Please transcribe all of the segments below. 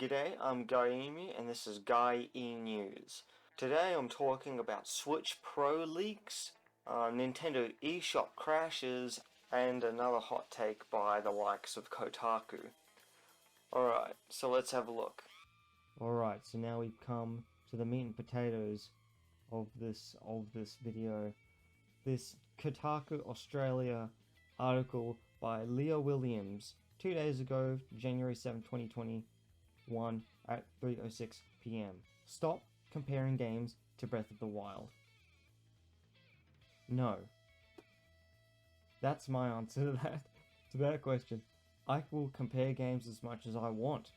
G'day, I'm Guy and this is Guy E News. Today I'm talking about Switch Pro leaks, Nintendo eShop crashes, and another hot take by the likes of Kotaku. Alright, so let's have a look. Alright, so now we've come to the meat and potatoes of this video. This Kotaku Australia article by Leah Williams 2 days ago, January 7, 2021 at 3:06 p.m. Stop comparing games to Breath of the Wild. No. That's my answer to that question. I will compare games as much as I want.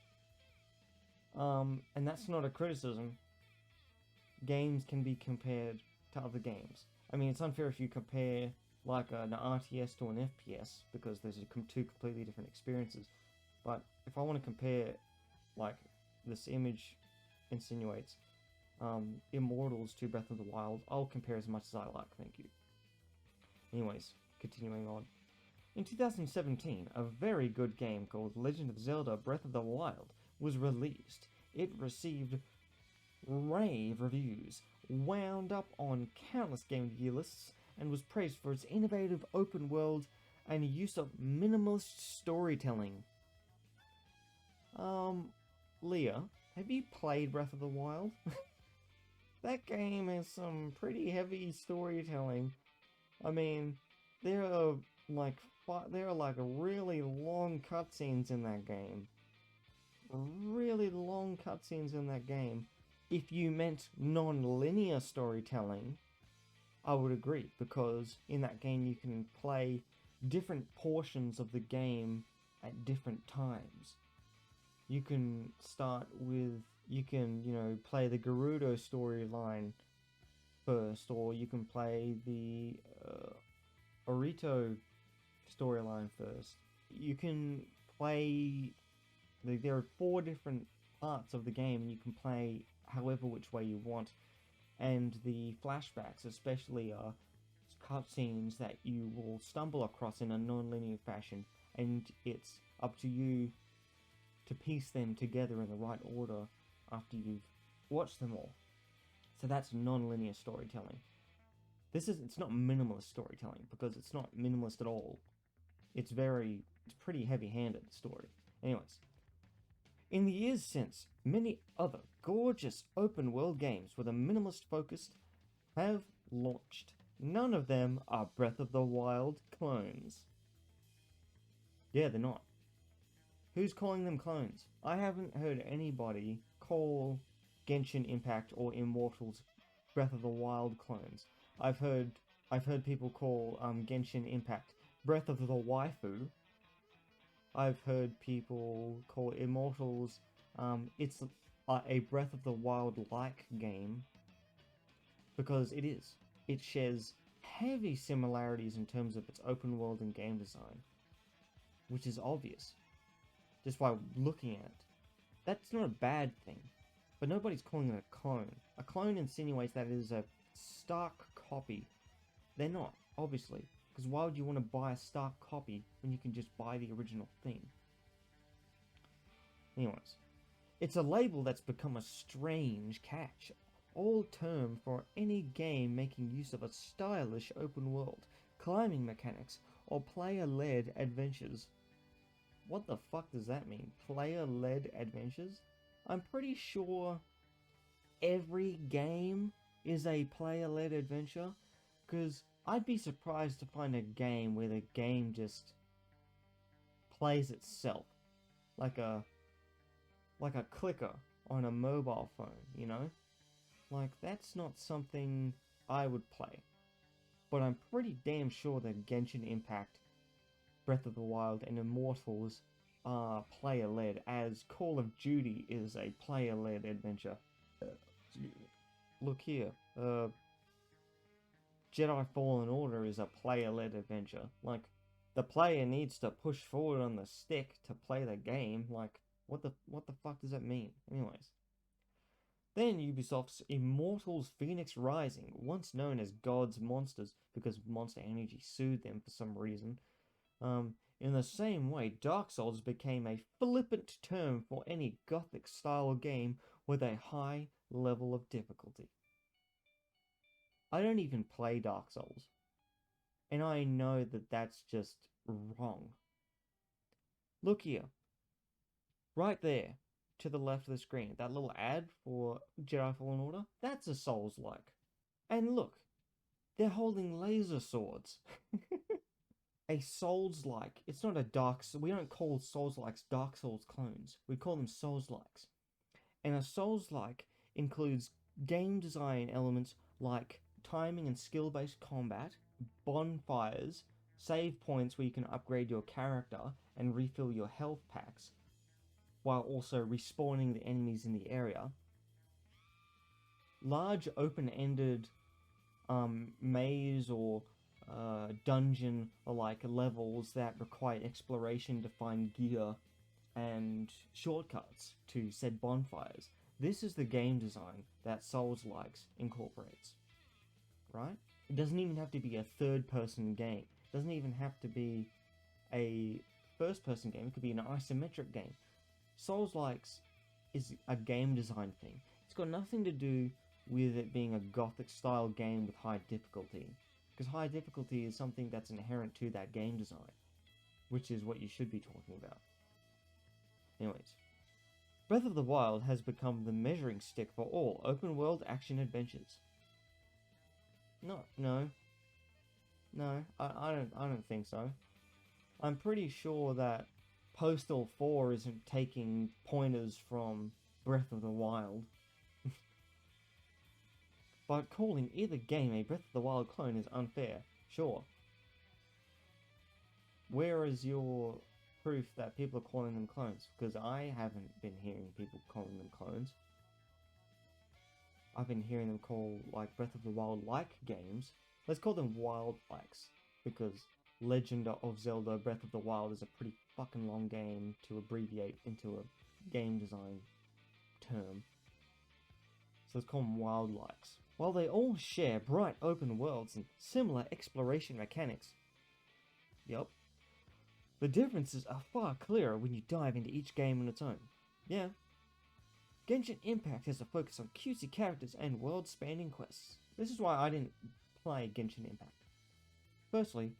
And that's not a criticism. Games can be compared to other games. I mean, it's unfair if you compare like an RTS to an FPS, because those are two completely different experiences. But if I want to compare, like this image insinuates, Immortals to Breath of the Wild, I'll compare as much as I like, thank you. Anyways, continuing on. In 2017, a very good game called Legend of Zelda Breath of the Wild was released. It received rave reviews, wound up on countless Game of the Year lists, and was praised for its innovative open world and use of minimalist storytelling. Leah, have you played Breath of the Wild? That game has some pretty heavy storytelling. I mean, there are like really long cutscenes in that game. Really long cutscenes in that game. If you meant non-linear storytelling, I would agree, because in that game you can play different portions of the game at different times. You can start with, you can play the Gerudo storyline first, or you can play the Orito storyline first. You can play, there are 4 different parts of the game, and you can play however which way you want. And the flashbacks especially are cutscenes that you will stumble across in a non-linear fashion, and it's up to you to piece them together in the right order after you've watched them all. So that's non-linear storytelling. It's not minimalist storytelling, because it's not minimalist at all. It's pretty heavy-handed story. Anyways. In the years since, many other gorgeous open-world games with a minimalist focus have launched. None of them are Breath of the Wild clones. Yeah, they're not. Who's calling them clones? I haven't heard anybody call Genshin Impact or Immortals Breath of the Wild clones. I've heard people call Genshin Impact Breath of the Waifu. I've heard people call Immortals, it's a Breath of the Wild-like game, because it is. It shares heavy similarities in terms of its open world and game design, which is obvious, just by looking at it. That's not a bad thing, but nobody's calling it a clone. A clone insinuates that it is a stark copy. They're not, obviously. Because why would you want to buy a stark copy when you can just buy the original thing? Anyways, it's a label that's become a strange catch-all term for any game making use of a stylish open world, climbing mechanics, or player-led adventures. What the fuck does that mean? Player-led adventures? I'm pretty sure every game is a player-led adventure, because I'd be surprised to find a game where the game just plays itself, like a clicker on a mobile phone, you know? Like, that's not something I would play. But I'm pretty damn sure that Genshin Impact, Breath of the Wild, and Immortals are player-led, as Call of Duty is a player-led adventure. Look here, Jedi Fallen Order is a player-led adventure. Like, the player needs to push forward on the stick to play the game. Like, what the fuck does that mean? Anyways. Then Ubisoft's Immortals Phoenix Rising, once known as God's Monsters, because Monster Energy sued them for some reason. In the same way, Dark Souls became a flippant term for any Gothic-style game with a high level of difficulty. I don't even play Dark Souls, and I know that that's just wrong. Look here, right there, to the left of the screen, that little ad for Jedi Fallen Order, that's a Souls-like. And look, they're holding laser swords. A Souls-like. It's not a Dark... We don't call Souls-likes Dark Souls clones. We call them Souls-likes. And a Souls-like includes game design elements like timing and skill-based combat, bonfires, save points where you can upgrade your character and refill your health packs, while also respawning the enemies in the area. Large open-ended maze or dungeon like levels that require exploration to find gear and shortcuts to said bonfires. This is the game design that Souls-likes incorporates, right? It doesn't even have to be a third-person game. It doesn't even have to be a first-person game. It could be an isometric game. Souls-likes is a game design thing. It's got nothing to do with it being a Gothic-style game with high difficulty, because high difficulty is something that's inherent to that game design, which is what you should be talking about. Anyways, Breath of the Wild has become the measuring stick for all open-world action adventures. No, I don't think so. I'm pretty sure that Postal 4 isn't taking pointers from Breath of the Wild. But calling either game a Breath of the Wild clone is unfair, sure. Where is your proof that people are calling them clones? Because I haven't been hearing people calling them clones. I've been hearing them call, like, Breath of the Wild-like games. Let's call them Wild-likes, because Legend of Zelda Breath of the Wild is a pretty fucking long game to abbreviate into a game design term. So let's call them Wild-likes. While they all share bright open worlds and similar exploration mechanics, yup, the differences are far clearer when you dive into each game on its own. Yeah. Genshin Impact has a focus on cutesy characters and world-spanning quests. This is why I didn't play Genshin Impact. Firstly,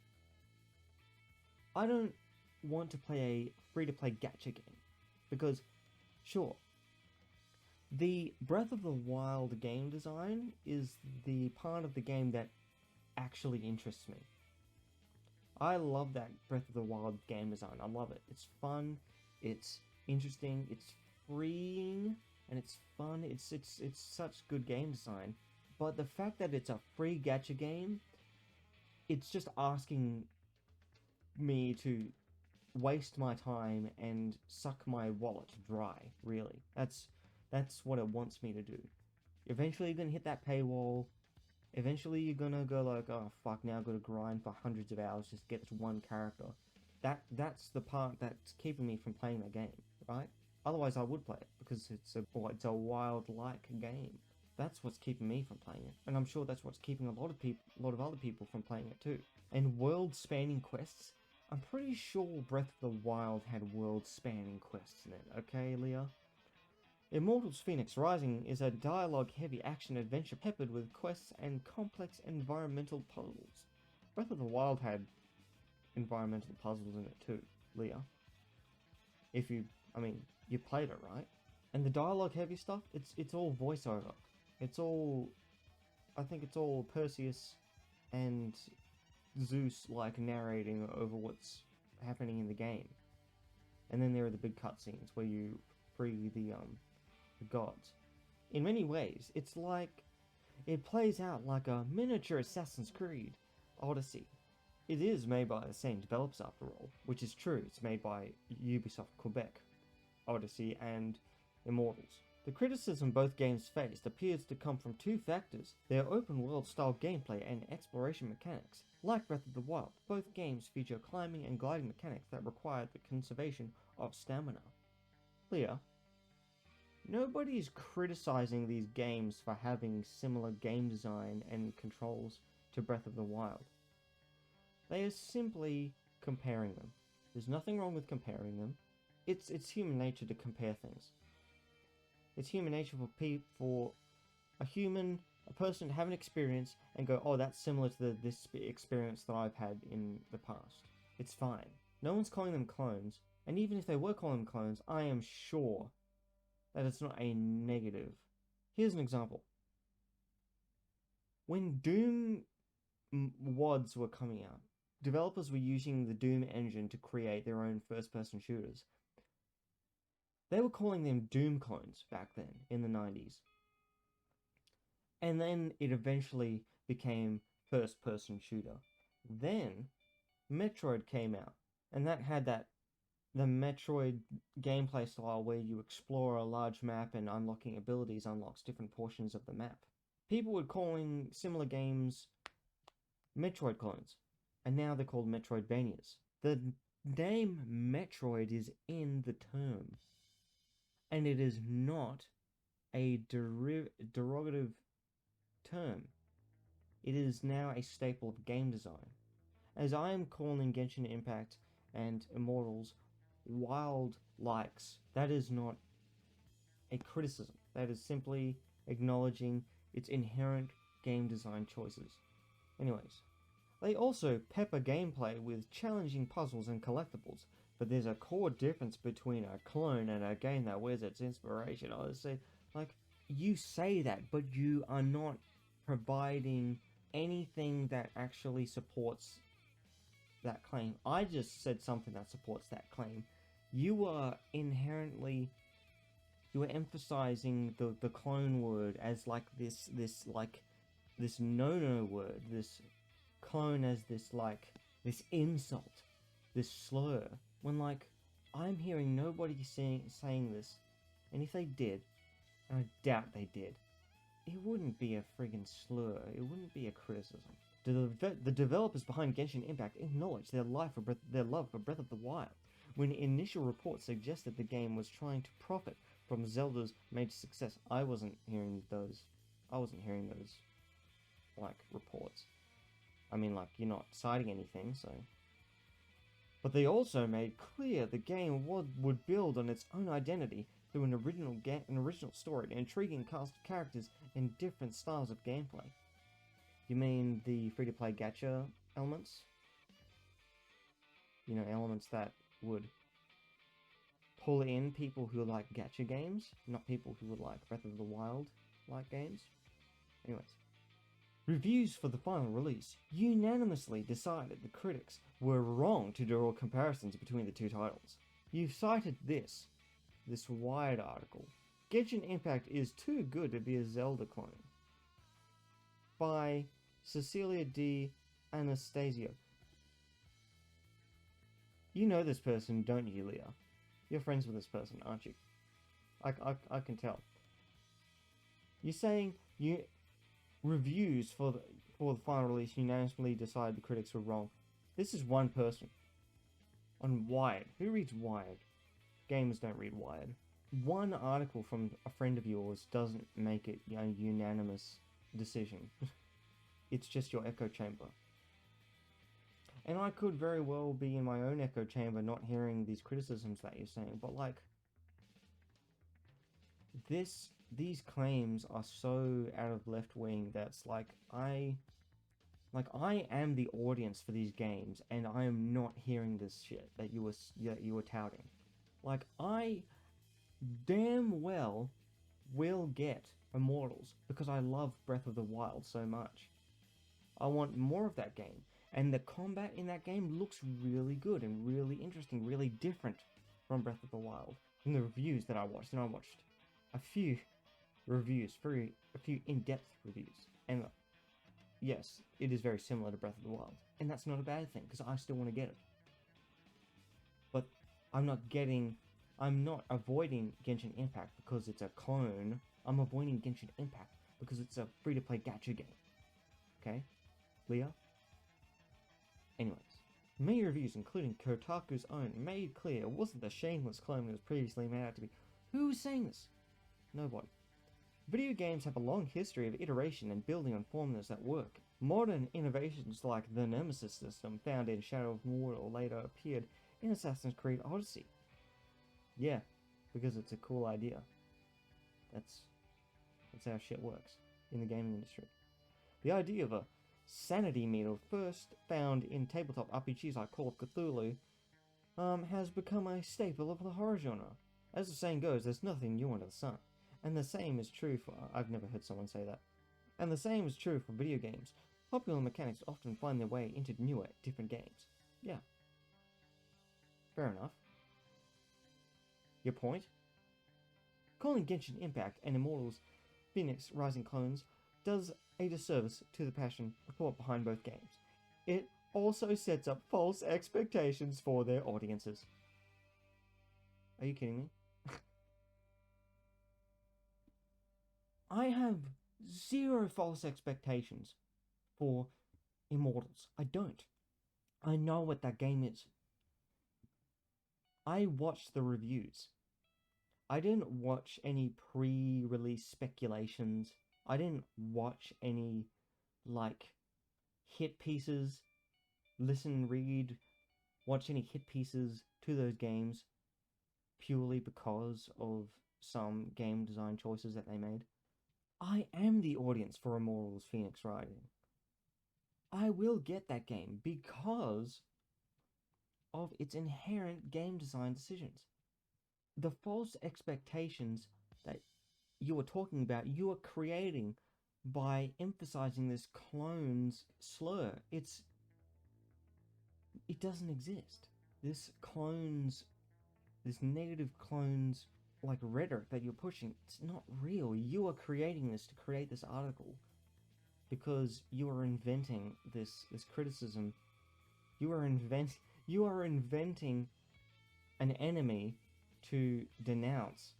I don't want to play a free-to-play gacha game, because, sure, the Breath of the Wild game design is the part of the game that actually interests me. I love that Breath of the Wild game design. I love it. It's fun, it's interesting, it's freeing, and it's fun. It's such good game design. But the fact that it's a free gacha game, it's just asking me to waste my time and suck my wallet dry, really. That's what it wants me to do. Eventually you're gonna hit that paywall. Eventually you're gonna go like, oh fuck, now I've got to grind for hundreds of hours just to get this one character. That's the part that's keeping me from playing the game, right? Otherwise I would play it, because it's a wild-like game. That's what's keeping me from playing it. And I'm sure that's what's keeping a lot of other people from playing it too. And world-spanning quests, I'm pretty sure Breath of the Wild had world-spanning quests in it, okay, Leah? Immortals Phoenix Rising is a dialogue-heavy action-adventure peppered with quests and complex environmental puzzles. Breath of the Wild had environmental puzzles in it too, Leah. You played it, right? And the dialogue-heavy stuff, it's all voiceover. I think it's all Perseus and Zeus, like, narrating over what's happening in the game. And then there are the big cutscenes where you free the gods. In many ways, it plays out like a miniature Assassin's Creed Odyssey. It is made by the same developers after all, which is true. It's made by Ubisoft Quebec, Odyssey and Immortals. The criticism both games faced appears to come from two factors: their open-world style gameplay and exploration mechanics. Like Breath of the Wild, both games feature climbing and gliding mechanics that require the conservation of stamina. Leah, nobody's criticizing these games for having similar game design and controls to Breath of the Wild. They are simply comparing them. There's nothing wrong with comparing them. It's human nature to compare things. It's human nature for a person to have an experience and go, oh, that's similar to this experience that I've had in the past. It's fine. No one's calling them clones, and even if they were calling them clones, I am sure that it's not a negative. Here's an example. When Doom WODs were coming out, developers were using the Doom engine to create their own first-person shooters. They were calling them Doom clones back then, in the 90s. And then it eventually became first-person shooter. Then, Metroid came out, and that had the Metroid gameplay style where you explore a large map and unlocking abilities unlocks different portions of the map. People were calling similar games Metroid clones, and now they're called Metroidvanias. The name Metroid is in the term, and it is not a derogative term. It is now a staple of game design. As I am calling Genshin Impact and Immortals wild likes, that is not a criticism. That is simply acknowledging its inherent game design choices. Anyways, they also pepper gameplay with challenging puzzles and collectibles, but there's a core difference between a clone and a game that wears its inspiration. I would say, like, you say that, but you are not providing anything that actually supports that claim. I just said something that supports that claim. You are emphasizing the clone word as like this no-no word, this clone as this insult, this slur, when like I'm hearing nobody saying this, and if they did, and I doubt they did, it wouldn't be a friggin' slur, it wouldn't be a criticism. The developers behind Genshin Impact acknowledged their love for Breath of the Wild, when initial reports suggested the game was trying to profit from Zelda's major success. I wasn't hearing those, like, reports. I mean, like, you're not citing anything, so... But they also made clear the game would build on its own identity through an original story, an intriguing cast of characters, and different styles of gameplay. You mean the free-to-play gacha elements? You know, elements that would pull in people who like gacha games, not people who would like Breath of the Wild-like games. Anyways. Reviews for the final release unanimously decided the critics were wrong to draw comparisons between the two titles. You've cited this Wired article. Genshin Impact is too good to be a Zelda clone. By Cecilia D. Anastasio. You know this person, don't you, Leah? You're friends with this person, aren't you? I can tell. You're saying reviews for the final release unanimously decided the critics were wrong. This is one person. On Wired. Who reads Wired? Gamers don't read Wired. One article from a friend of yours doesn't make it a unanimous decision. It's just your echo chamber. And I could very well be in my own echo chamber not hearing these criticisms that you're saying, but like... These claims are so out of left wing that's like, I am the audience for these games, and I am not hearing this shit that you were touting. Like, I damn well will get Immortals, because I love Breath of the Wild so much. I want more of that game, and the combat in that game looks really good and really interesting, really different from Breath of the Wild. From the reviews that I watched, and I watched a few reviews, a few in-depth reviews, and yes, it is very similar to Breath of the Wild, and that's not a bad thing, because I still want to get it. But I'm not avoiding Genshin Impact because it's a clone. I'm avoiding Genshin Impact because it's a free-to-play gacha game. Okay? Leah? Anyways, many reviews, including Kotaku's own, made clear it wasn't the shameless clone it was previously made out to be. Who was saying this? Nobody. Video games have a long history of iteration and building on formulas that work. Modern innovations like the Nemesis system found in Shadow of Mordor later appeared in Assassin's Creed Odyssey. Yeah, because it's a cool idea. That's how shit works in the gaming industry. The idea of a sanity meter, first found in tabletop RPGs like Call of Cthulhu, has become a staple of the horror genre. As the saying goes, there's nothing new under the sun. And the same is true for... I've never heard someone say that. And the same is true for video games. Popular mechanics often find their way into newer, different games. Yeah. Fair enough. Your point? Calling Genshin Impact and Immortals Phoenix Rising clones does a disservice to the passion and thought behind both games. It also sets up false expectations for their audiences. Are you kidding me? I have zero false expectations for Immortals. I don't. I know what that game is. I watched the reviews. I didn't watch any pre-release speculations. I didn't watch any, like, hit pieces, listen, read, watch any hit pieces to those games purely because of some game design choices that they made. I am the audience for Immortals Phoenix Rising. I will get that game because of its inherent game design decisions. The false expectations that you are talking about, you are creating by emphasizing this clones slur. It doesn't exist. This negative clones like rhetoric that you're pushing, it's not real. You are creating this to create this article because you are inventing this criticism. You are inventing an enemy to denounce,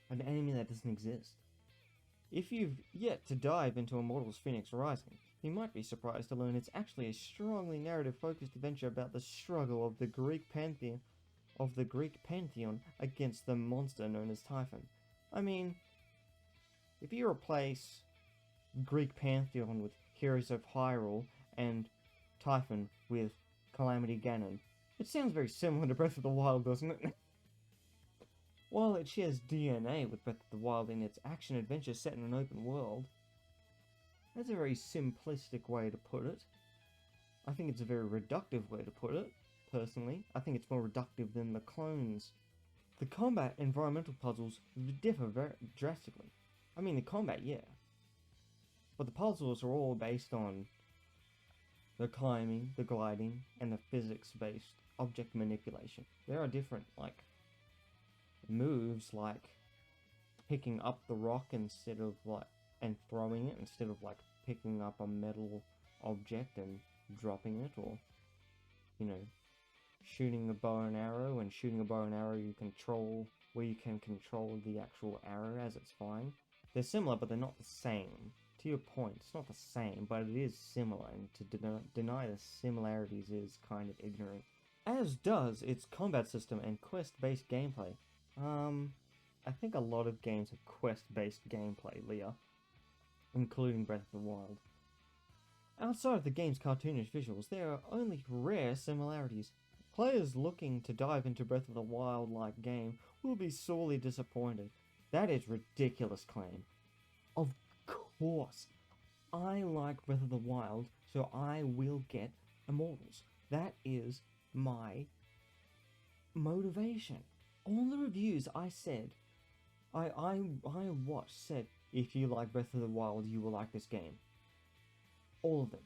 an enemy that doesn't exist. If you've yet to dive into Immortals Phoenix Rising, you might be surprised to learn it's actually a strongly narrative-focused adventure about the struggle of the Greek pantheon against the monster known as Typhon. I mean, if you replace Greek pantheon with Heroes of Hyrule and Typhon with Calamity Ganon, it sounds very similar to Breath of the Wild, doesn't it? While it shares DNA with Breath of the Wild in its action-adventure set in an open world, that's a very simplistic way to put it. I think it's a very reductive way to put it, personally. I think it's more reductive than the clones. The combat environmental puzzles differ very drastically. I mean, the combat, yeah. But the puzzles are all based on the climbing, the gliding, and the physics-based object manipulation. There are different, like, moves, like picking up the rock instead of, like, and throwing it instead of, like, picking up a metal object and dropping it, or, you know, shooting a bow and arrow, and shooting a bow and arrow where you can control the actual arrow as it's flying. They're similar, but they're not the same. To your point, it's not the same, but it is similar, and to deny the similarities is kind of ignorant. As does its combat system and quest-based gameplay. I think a lot of games have quest-based gameplay, Leah, including Breath of the Wild. Outside of the game's cartoonish visuals, there are only rare similarities. Players looking to dive into Breath of the Wild-like game will be sorely disappointed. That is ridiculous claim. Of course, I like Breath of the Wild, so I will get Immortals. That is my motivation. All the reviews I watched said, if you like Breath of the Wild, you will like this game. All of them.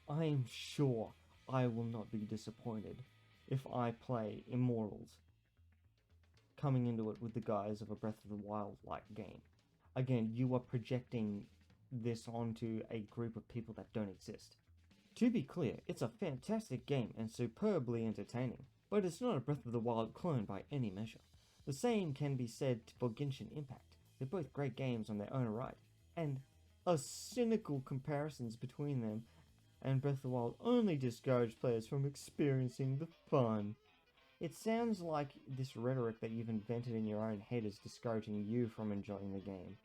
I am sure I will not be disappointed if I play Immortals coming into it with the guise of a Breath of the Wild-like game. Again, you are projecting this onto a group of people that don't exist. To be clear, it's a fantastic game and superbly entertaining, but it's not a Breath of the Wild clone by any measure. The same can be said for Genshin Impact. They're both great games on their own right, and a cynical comparisons between them and Breath of the Wild only discourage players from experiencing the fun. It sounds like this rhetoric that you've invented in your own head is discouraging you from enjoying the game.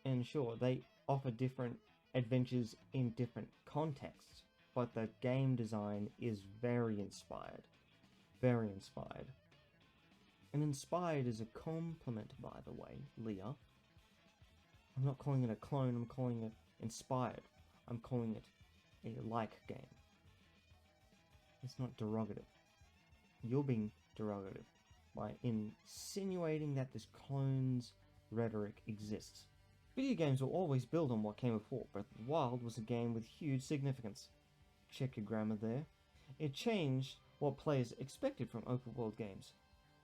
And sure, they offer different adventures in different contexts, but the game design is very inspired. Very inspired. And inspired is a compliment, by the way, Leah. I'm not calling it a clone, I'm calling it inspired. I'm calling it a like game. It's not derogative. You're being derogative by insinuating that this clone's rhetoric exists. Video games will always build on what came before. Breath of the Wild was a game with huge significance. Check your grammar there. It changed what players expected from open world games.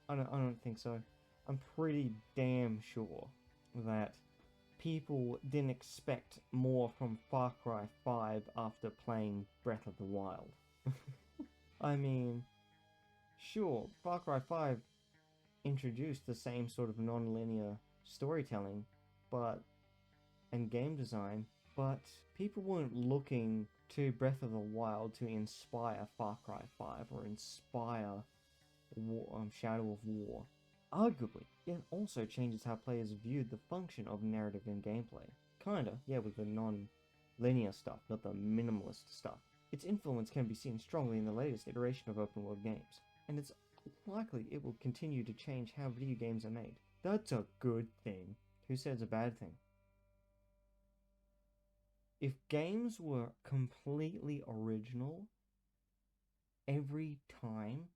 I don't think so. I'm pretty damn sure that people didn't expect more from Far Cry 5 after playing Breath of the Wild. I mean, sure, Far Cry 5 introduced the same sort of non-linear storytelling, and game design, but people weren't looking to Breath of the Wild to inspire Far Cry 5 or inspire Shadow of War. Arguably, it also changes how players viewed the function of narrative in gameplay. Kinda, yeah, with the non-linear stuff, not the minimalist stuff. Its influence can be seen strongly in the latest iteration of open world games, and it's likely it will continue to change how video games are made. That's a good thing. Who said it's a bad thing? If games were completely original every time,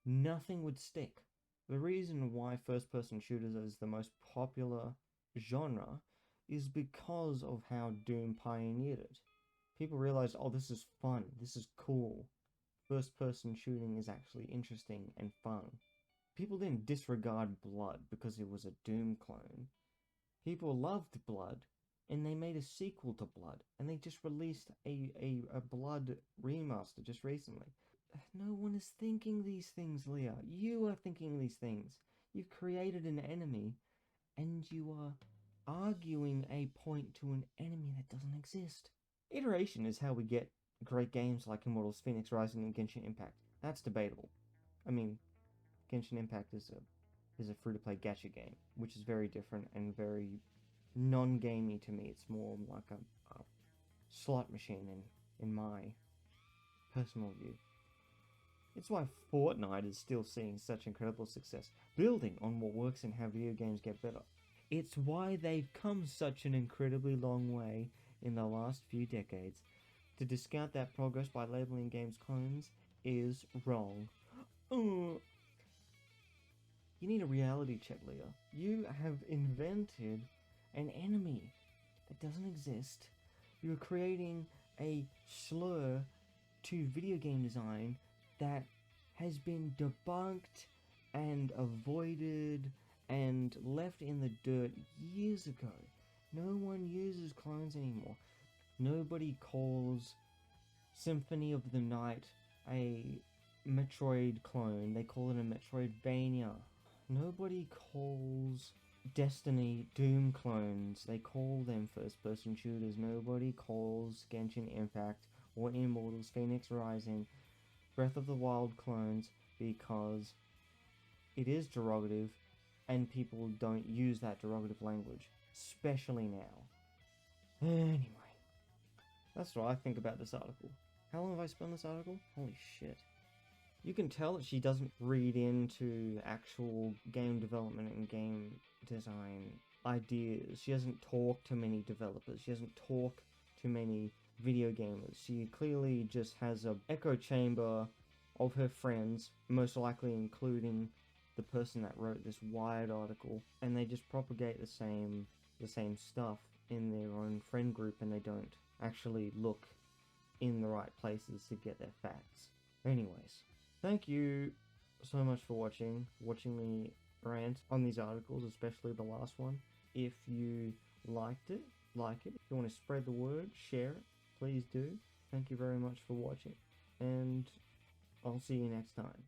nothing would stick. The reason why first-person shooters is the most popular genre is because of how Doom pioneered it. People realized, oh, this is fun, this is cool. First-person shooting is actually interesting and fun. People didn't disregard Blood because it was a Doom clone. People loved Blood, and they made a sequel to Blood, and they just released a Blood remaster just recently. No one is thinking these things, Leah. You are thinking these things. You've created an enemy, and you are arguing a point to an enemy that doesn't exist. Iteration is how we get great games like Immortals, Phoenix Rising, and Genshin Impact. That's debatable. I mean, Genshin Impact is a free-to-play gacha game, which is very different and very non-gamey to me. It's more like a slot machine in my personal view. It's why Fortnite is still seeing such incredible success, building on what works and how video games get better. It's why they've come such an incredibly long way in the last few decades. To discount that progress by labeling games clones is wrong. You need a reality check, Leah. You have invented an enemy that doesn't exist. You're creating a slur to video game design that has been debunked and avoided and left in the dirt years ago. No one uses clones anymore. Nobody calls Symphony of the Night a Metroid clone. They call it a Metroidvania. Nobody calls Destiny Doom clones. They call them first-person shooters. Nobody calls Genshin Impact or Immortals, Phoenix Rising, Breath of the Wild clones because it is derogative and people don't use that derogative language, especially now. Anyway, that's what I think about this article. How long have I spent on this article? Holy shit. You can tell that she doesn't read into actual game development and game design ideas. She doesn't talk to many developers. She doesn't talk to many video gamers. She clearly just has an echo chamber of her friends, most likely including the person that wrote this Wired article, and they just propagate the same stuff in their own friend group, and they don't actually look in the right places to get their facts. Anyways, thank you so much for watching me rant on these articles, especially the last one. If you liked it, like it. If you want to spread the word, share it, please do. Thank you very much for watching, and I'll see you next time.